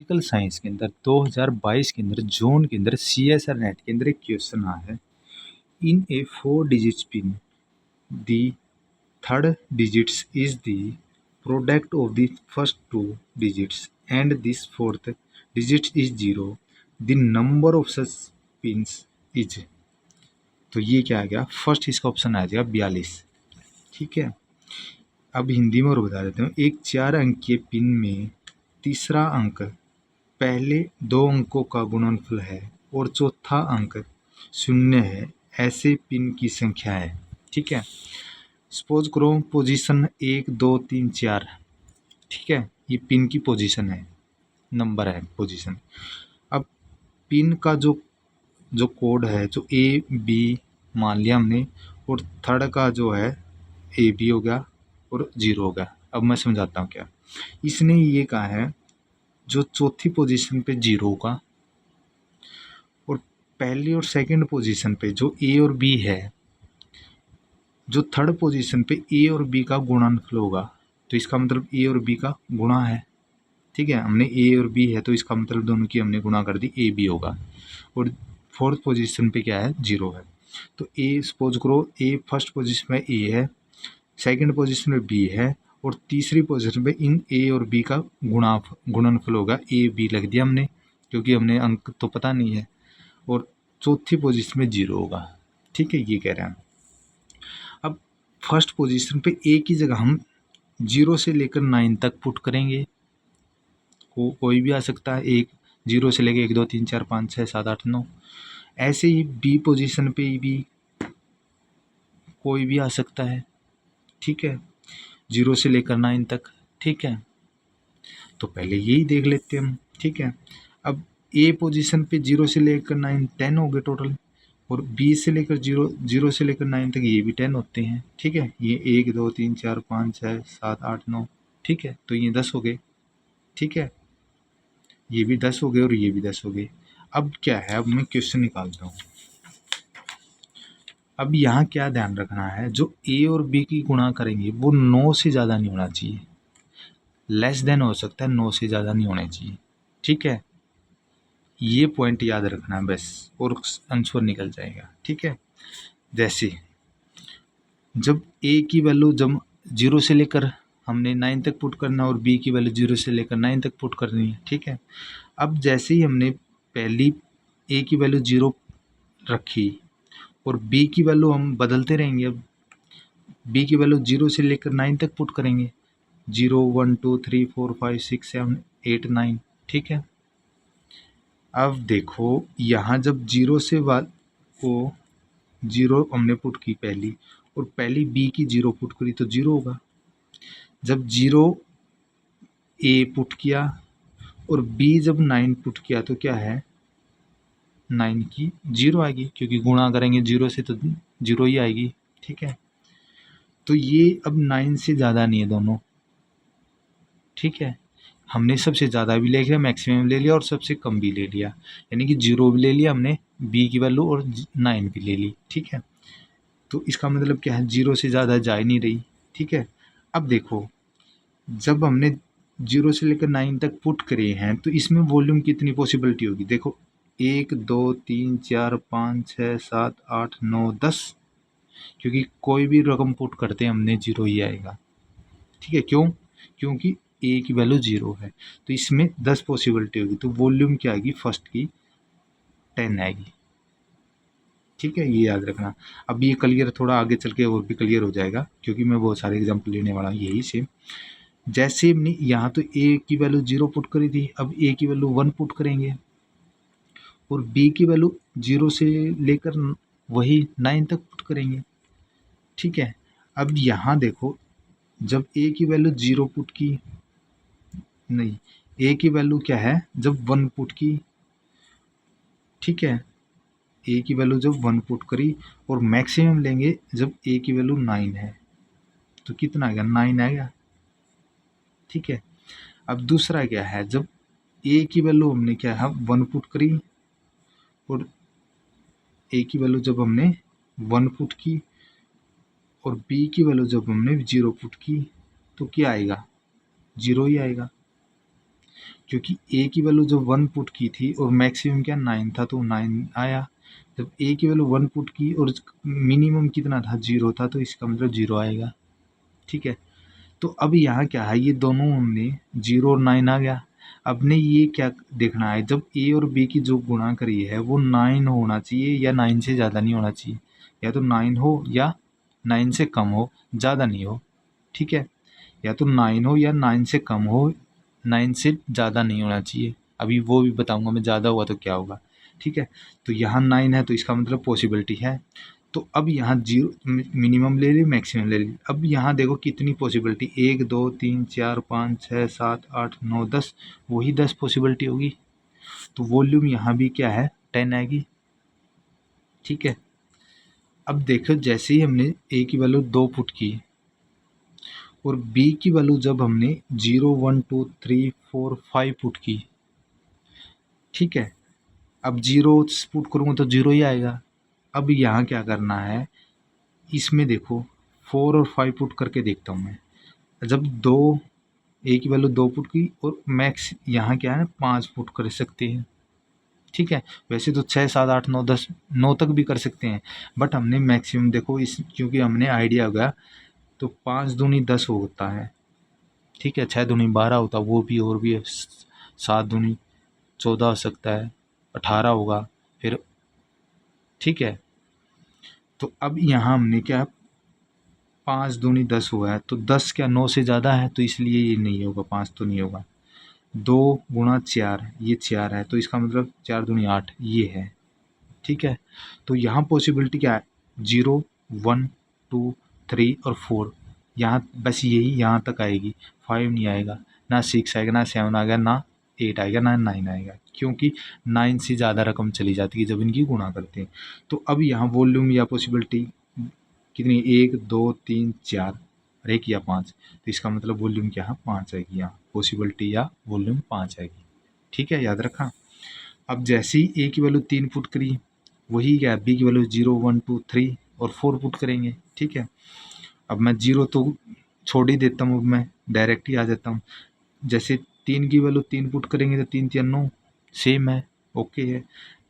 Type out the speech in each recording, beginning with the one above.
Political science के अंदर 2022 के अंदर जोन के अंदर CSR नेट के अंदर एक क्वेश्चन आया है। इन ए 4 digits pin the third digits is the product of the first 2 digits and this fourth digit is 0, the number of such pins is. तो ये क्या आ गया, फर्स्ट इसका ऑप्शन आ जाएगा 42। ठीक है, अब हिंदी में और बता देता हूँ। एक 4 अंकीय पिन में तीसरा अंक पहले 2 अंकों का गुणनफल है और चौथा अंक 0 है, ऐसे पिन की संख्या है। ठीक है, सपोज करो पोजीशन 1 2 3 4। ठीक है, ये पिन की पोजीशन है, नंबर है पोजीशन। अब पिन का जो कोड है, जो AB मान लिया हमने, और थर्ड का जो है AB हो गया और 0 हो गया। अब मैं समझाता हूँ क्या। इसने ये कहा है जो चौथी पोजीशन पे 0 होगा और पहली और सेकंड पोजीशन पे जो A और B है, जो थर्ड पोजीशन पे A और B का गुणनफल होगा। तो इसका मतलब A और B का गुणा है। ठीक है, हमने A और B है तो इसका मतलब दोनों की हमने गुणा कर दी, AB होगा। और फोर्थ पोजीशन पे क्या है, 0 है। तो A सपोज करो A फर्स्ट पोजीशन में A है, सेकंड पोजीशन में B है और तीसरी पोजीशन पे इन A और B का गुणनफल होगा। AB लग दिया हमने क्योंकि हमने अंक तो पता नहीं है, और चौथी पोजीशन में 0 होगा। ठीक है, ये कह रहे हैं। अब फर्स्ट पोजीशन पे A की जगह हम 0 से लेकर 9 तक पुट करेंगे। कोई भी आ सकता है, 0 से लेकर 1 2 3 4 5 6 7 8 9। ऐसे ही B पोजीशन पे भी कोई भी आ सकता है। ठीक है, 0 से लेकर 9 तक। ठीक है, तो पहले यही देख लेते हैं हम। ठीक है, अब A पोजीशन पे 0 से लेकर 9 10 हो गए टोटल, और B से लेकर 0 से लेकर 9 तक ये भी 10 होते हैं। ठीक है, ये 1 2 3 4 5 6 7 8 9। ठीक है, तो ये 10 हो गए। ठीक है, ये भी 10 हो गए और ये भी 10 हो गए। अब क्या है, अब मैं क्वेश्चन निकालता हूँ। अब यहाँ क्या ध्यान रखना है, जो A और B की गुणा करेंगे वो 9 से ज़्यादा नहीं होना चाहिए। लेस देन हो सकता है, 9 से ज़्यादा नहीं होना चाहिए। ठीक है, ये पॉइंट याद रखना है बस, और आंसर निकल जाएगा। ठीक है, जैसे जब A की वैल्यू जब 0 से लेकर हमने 9 तक पुट करना और B की वैल्यू 0 से लेकर 9 तक पुट करनी है। ठीक है, अब जैसे ही हमने पहली A की वैल्यू 0 रखी और B की वैल्यू हम बदलते रहेंगे। अब B की वैल्यू 0 से लेकर 9 तक पुट करेंगे, 0 1 2 3 4 5 6 7 8 9। ठीक है, अब देखो यहाँ जब 0 से को 0 हमने पुट की पहली, और पहली B की 0 पुट करी तो 0 होगा। जब 0 A पुट किया और B जब 9 पुट किया तो क्या है, 9 की 0 आएगी, क्योंकि गुणा करेंगे 0 से तो 0 ही आएगी। ठीक है, तो ये अब 9 से ज़्यादा नहीं है दोनों। ठीक है, हमने सबसे ज़्यादा भी ले लिया, मैक्सिमम ले लिया, और सबसे कम भी ले लिया, यानी कि 0 भी ले लिया हमने, B की वैल्यू, और 9 भी ले ली। ठीक है, तो इसका मतलब क्या है, 0 से ज़्यादा जा ही नहीं रही। ठीक है, अब देखो जब हमने 0 से लेकर 9 तक पुट करे हैं तो इसमें वॉल्यूम कितनी पॉसिबिलिटी होगी। देखो 1 2 3 4 5 6 7 8 9 10, क्योंकि कोई भी रकम पुट करते हैं हमने 0 ही आएगा। ठीक है, क्यों, क्योंकि A की वैल्यू 0 है, तो इसमें 10 पॉसिबिलिटी होगी, तो वॉल्यूम क्या आएगी, फर्स्ट की 10 आएगी। ठीक है, ये याद रखना। अब ये क्लियर, थोड़ा आगे चल के और भी क्लियर हो जाएगा, क्योंकि मैं बहुत सारे एग्जाम्पल लेने वाला हूँ यही से। जैसे हमने यहाँ तो A की वैल्यू 0 पुट करी थी, अब A की वैल्यू 1 पुट करेंगे और B की वैल्यू 0 से लेकर वही 9 तक पुट करेंगे। ठीक है, अब यहाँ देखो जब A की वैल्यू 0 पुट की, नहीं, A की वैल्यू क्या है, जब 1 पुट की। ठीक है, A की वैल्यू जब 1 पुट करी, और मैक्सिमम लेंगे जब A की वैल्यू 9 है, तो कितना आएगा, 9 आएगा। ठीक है, अब दूसरा क्या है, जब A की वैल्यू हमने क्या है 1 पुट करी, और A की वैल्यू जब हमने 1 पुट की और B की वैल्यू जब हमने 0 पुट की, तो क्या आएगा, 0 ही आएगा। क्योंकि ए की वैल्यू जो 1 पुट की थी और मैक्सिमम क्या 9 था, तो 9 आया। जब ए की वैल्यू 1 पुट की और मिनिमम कितना था 0 था, तो इसका मतलब 0 आएगा। ठीक है, तो अब यहाँ क्या है, ये दोनों हमने 0 और 9 आ गया। अब ने ये क्या देखना है, जब ए और बी की जो गुणा करी है वो 9 होना चाहिए या 9 से ज़्यादा नहीं होना चाहिए, या तो 9 हो या 9 से कम हो, ज़्यादा नहीं हो। ठीक है, या तो 9 हो या 9 से कम हो, 9 से ज़्यादा नहीं होना चाहिए। अभी वो भी बताऊंगा मैं, ज़्यादा हुआ तो क्या होगा। ठीक है, तो यहाँ 9 है तो इसका मतलब पॉसिबिलिटी है। तो अब यहाँ जीरो मिनिमम ले ली, मैक्सिमम ले ली। अब यहाँ देखो कितनी पॉसिबिलिटी, 1 2 3 4 5 6 7 8 9 10, वही 10 पॉसिबिलिटी होगी। तो वॉल्यूम यहाँ भी क्या है 10 आएगी। ठीक है, अब देखो जैसे ही हमने ए की वैल्यू 2 पुट की और बी की वैल्यू जब हमने 0 1 2 3 4 5 पुट की, ठीक है, अब 0 पुट करूँगा तो 0 ही आएगा। अब यहाँ क्या करना है, इसमें देखो 4 और 5 पुट करके देखता हूँ मैं। जब दो ए की वैल्यू 2 पुट की और मैक्स यहाँ क्या है 5 पुट कर सकते हैं। ठीक है, वैसे तो 6 7 8 9 10 9 तक भी कर सकते हैं, बट हमने मैक्सिमम देखो इस, क्योंकि हमने आइडिया हो गया, तो 5 दूनी 10 होता है। ठीक है, 6 दूनी 12 होता है, वो भी और भी है, 7 दूनी 14 हो सकता है, 18 होगा फिर। ठीक है, तो अब यहाँ हमने क्या 5 दूनी 10 हुआ है, तो 10 क्या 9 से ज़्यादा है, तो इसलिए ये नहीं होगा, 5 तो नहीं होगा। 2 गुणा 4, ये 4 है, तो इसका मतलब 4 दूनी 8 ये है। ठीक है, तो यहाँ पॉसिबिलिटी क्या है 0 1 2 3 और 4, यहाँ बस यही यहाँ तक आएगी, 5 नहीं आएगा, ना 6 आएगा, ना 7 आएगा, ना 8 आएगा, ना 9 आएगा, क्योंकि 9 से ज़्यादा रकम चली जाती है जब इनकी गुणा करते हैं। तो अब यहाँ वॉल्यूम या पॉसिबिलिटी कितनी, 1 2 3 4 और 1 या 5, तो इसका मतलब वॉल्यूम क्या है 5 आएगी, यहाँ पॉसिबिलिटी या वॉल्यूम 5 आएगी। ठीक है, याद रखा। अब जैसे ही ए की वैल्यू 3 पुट करी, वही क्या बी की वैल्यू 0 1 2 3 और 4 पुट करेंगे। ठीक है, अब मैं 0 तो छोड़ ही देता हूँ, अब मैं डायरेक्ट ही आ जाता हूँ। जैसे 3 की वैल्यू 3 पुट करेंगे तो 3 3 9 सेम है, ओके है।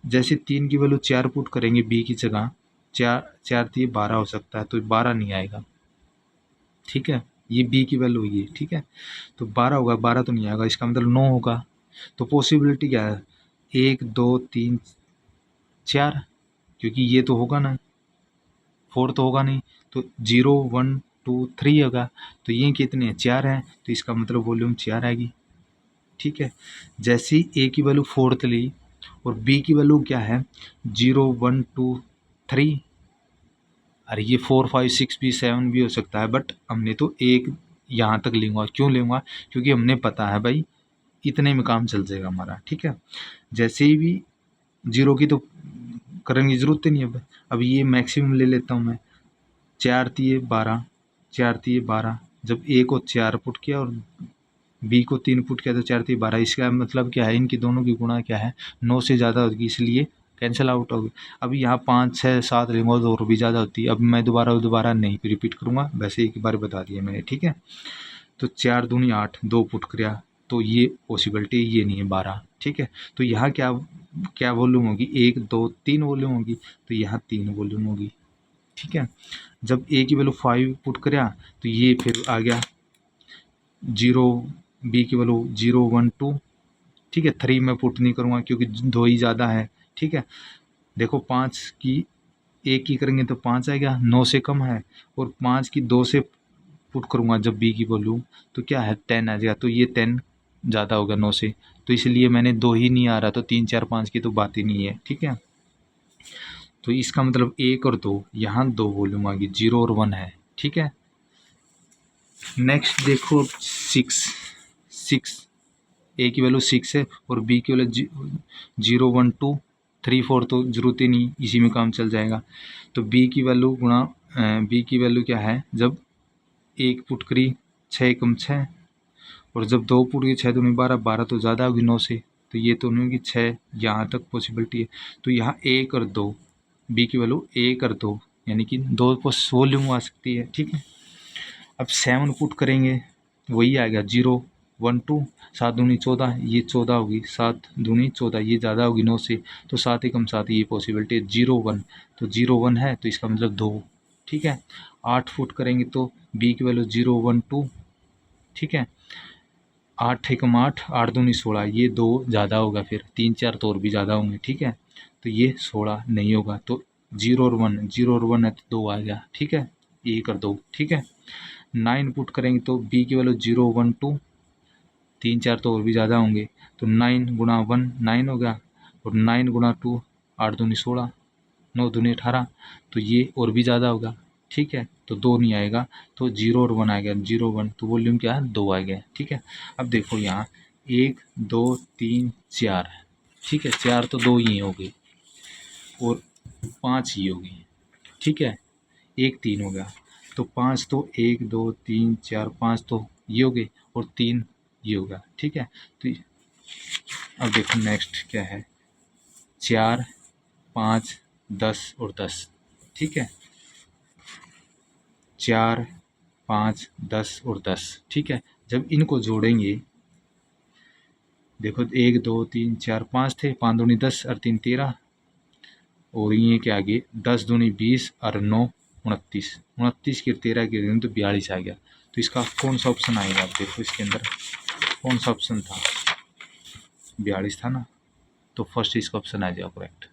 जैसे 3 की वैल्यू 4 पुट करेंगे बी की जगह, 4 3 12 हो सकता है, तो 12 नहीं आएगा। ठीक है, ये बी की वैल्यू हुई है। ठीक है, तो 12 होगा, 12 तो नहीं आएगा, इसका मतलब 9 होगा। तो पॉसिबिलिटी क्या है 1 2 3 4, क्योंकि ये तो होगा ना, 4 तो होगा नहीं, तो 0 1 2 3 होगा, तो ये कितने हैं 4 हैं, तो इसका मतलब वॉल्यूम 4 आएगी। ठीक है, जैसे ही ए की वैल्यू 4 ली और बी की वैल्यू क्या है 0 1 2 3, अरे ये 4 5 6 भी 7 भी हो सकता है, बट हमने तो एक यहाँ तक लूँगा। क्यों लूँगा, क्योंकि हमने पता है भाई इतने में काम चल जाएगा हमारा। ठीक है, जैसे ही भी 0 की तो करने की ज़रूरत ही नहीं है। अब ये मैक्सिमम ले लेता हूँ मैं, 4 तिये 12, 4 तिये 12, जब ए को 4 पुट किया और बी को 3 पुट किया तो 4 तिये 12, इसका मतलब क्या है इनकी दोनों की गुणा क्या है 9 से ज़्यादा होगी, इसलिए कैंसिल आउट होगी। अब यहाँ 5 6 7 लेंगे तो और भी ज़्यादा होती है। अब मैं दोबारा नहीं रिपीट करूँगा, वैसे एक बार बता दिया मैंने। ठीक है, तो 4 दूनी 8, 2 पुट किया तो ये पॉसिबिलिटी ये नहीं है 12। ठीक है, तो यहाँ क्या क्या वॉल्यूम होगी 1 2 3 वॉल्यूम होगी, तो यहाँ 3 वॉल्यूम होगी। ठीक है, जब ए की वैल्यू 5 पुट करा तो ये फिर आ गया 0, बी की वैल्यू 0 1 2। ठीक है, 3 मैं पुट नहीं करूँगा क्योंकि 2 ही ज़्यादा है। ठीक है, देखो 5 की एक की करेंगे तो 5 आएगा, 9 से कम है, और 5 की 2 से पुट करूँगा जब बी की वॉल्यूम तो क्या है 10 आ जाएगा, तो ये 10 ज़्यादा होगा 9 से, तो इसलिए मैंने 2 ही नहीं आ रहा, तो 3 4 5 की तो बात ही नहीं है। ठीक है, तो इसका मतलब 1 और 2, यहाँ 2 वॉल्यूम आ गई, 0 और 1 है। ठीक है, नेक्स्ट देखो 6 ए की वैल्यू 6 है और बी की वैल्यू 0 1 2 3 4 तो ज़रूरत ही नहीं, इसी में काम चल जाएगा। तो बी की वैल्यू गुणा बी की वैल्यू क्या है, जब 1 पुट करी 6 कम 6, और जब 2 पुट की 6 दूनी 12, 12 तो ज़्यादा होगी 9 से, तो ये तो नहीं होगी 6, यहाँ तक पॉसिबिलिटी है। तो यहाँ 1 और 2, बी की वैल्यू 1 और 2 यानी कि 2 वॉल्यूम आ सकती है। ठीक है, अब 7 पुट करेंगे वही आएगा 0 1 2, 7 दूनी 14, ये 14 होगी, 7 दूनी 14, ये ज़्यादा होगी 9 से, तो 7 एकम 7, ये पॉसिबिलिटी है। 0 1, तो 0 1 है तो इसका मतलब 2, ठीक है। 8 फुट करेंगे तो बी की वैल्यू 0 1 2, ठीक है। 8 एकम 8, 8 दूनी 16, ये 2 ज़्यादा होगा, फिर 3 4 तो और भी ज़्यादा होंगे, ठीक है। तो ये 16 नहीं होगा, तो 0 और 1, 0 और 1 है तो 2 आ गया, ठीक है, ये कर दो, ठीक है। 9 पुट करेंगे तो बी की वैल्यू 0 1 2, 3 4 तो और भी ज़्यादा होंगे, तो 9 गुणा 1 9 हो गया, और 9 गुणा 2 8 दूनी 16, 9 दूनी 18, तो ये और भी ज़्यादा होगा, ठीक है। तो 2 नहीं आएगा, तो 0 और 1 आ गया, 0 1, तो वॉल्यूम क्या है 2 आ गया, ठीक है। अब देखो यहाँ 1 2 3 4, ठीक है, 4 तो 2 ही हो गई और 5 ही होगी, ठीक है, 1 3 हो गया, तो 5 तो 1 2 3 4 5 तो ये हो गए और 3 ये होगा, ठीक है। तो अब देखो नेक्स्ट क्या है, 4 5 10 और 10, ठीक है, 4 5 10 और 10, ठीक है। जब इनको जोड़ेंगे, देखो 1 2 3 4 5 थे, 5 दूनी 10 और 3 13, और ये के आगे 10 दूनी 20 और 9 29, 29 की 13 की तो 42 आ गया। तो इसका कौन सा ऑप्शन आएगा, आप देखो इसके अंदर कौन सा ऑप्शन था, 42 था ना, तो फर्स्ट इसका ऑप्शन आ जाएगा करेक्ट।